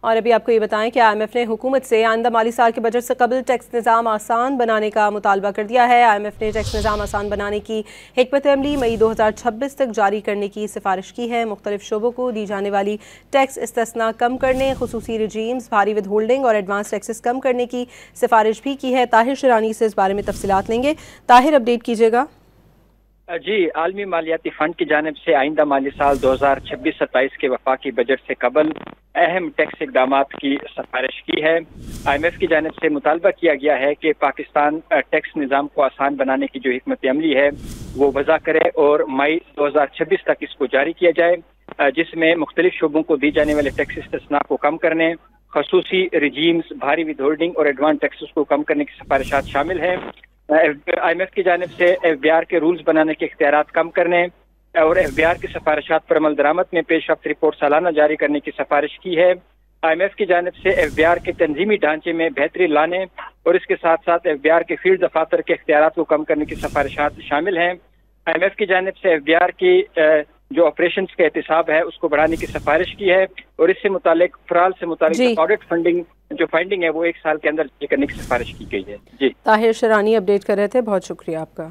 اور ابھی آپ کو یہ بتائیں کہ IMF نے حکومت سے آئندہ مالی سال کے بجٹ سے قبل ٹیکس نظام آسان بنانے کا مطالبہ کر دیا ہے۔ IMF نے ٹیکس نظام آسان بنانے کی حکمت عملی مئی 2026 تک جاری کرنے کی سفارش کی ہے۔ مختلف شعبوں کو دی جانے والی ٹیکس استثناء کم کرنے، خصوصی رجیمز، بھاری ود ہولڈنگ اور ایڈوانس ٹیکسز کم کرنے کی سفارش بھی کی ہے۔ طاہر شرانی سے اس بارے میں تفصیلات لیں گے۔ طاہر، اپڈیٹ کیجیے گا۔ جی، عالمی مالیاتی فنڈ کی جانب سے آئندہ مالی سال 2026-27 کے وفاقی بجٹ سے قبل اہم ٹیکس اقدامات کی سفارش کی ہے۔ IMF کی جانب سے مطالبہ کیا گیا ہے کہ پاکستان ٹیکس نظام کو آسان بنانے کی جو حکمت عملی ہے وہ وضع کرے اور مئی 2026 تک اس کو جاری کیا جائے، جس میں مختلف شعبوں کو دی جانے والے ٹیکس استثناء کو کم کرنے، خصوصی رجیمز، بھاری ود ہولڈنگ اور ایڈوانس ٹیکسز کو کم کرنے کی سفارشات شامل ہیں۔ IMF کی جانب سے FBR کے رولز بنانے کے اختیارات کم کرنے اور FBR کی سفارشات پر عمل درآمد میں پیش رفت رپورٹ سالانہ جاری کرنے کی سفارش کی ہے۔ IMF کی جانب سے FBR کے تنظیمی ڈھانچے میں بہتری لانے اور اس کے ساتھ ساتھ FBR کے فیلڈ دفاتر کے اختیارات کو کم کرنے کی سفارشات شامل ہیں۔ IMF کی جانب سے FBR کی جو آپریشنز کا احتساب ہے اس کو بڑھانے کی سفارش کی ہے اور اس سے متعلق فرال سے متعلق آڈٹ فنڈنگ ہے وہ 1 سال کے اندر کرنے کی سفارش کی گئی ہے۔ جی، طاہر شرانی اپڈیٹ کر رہے تھے، بہت شکریہ آپ کا۔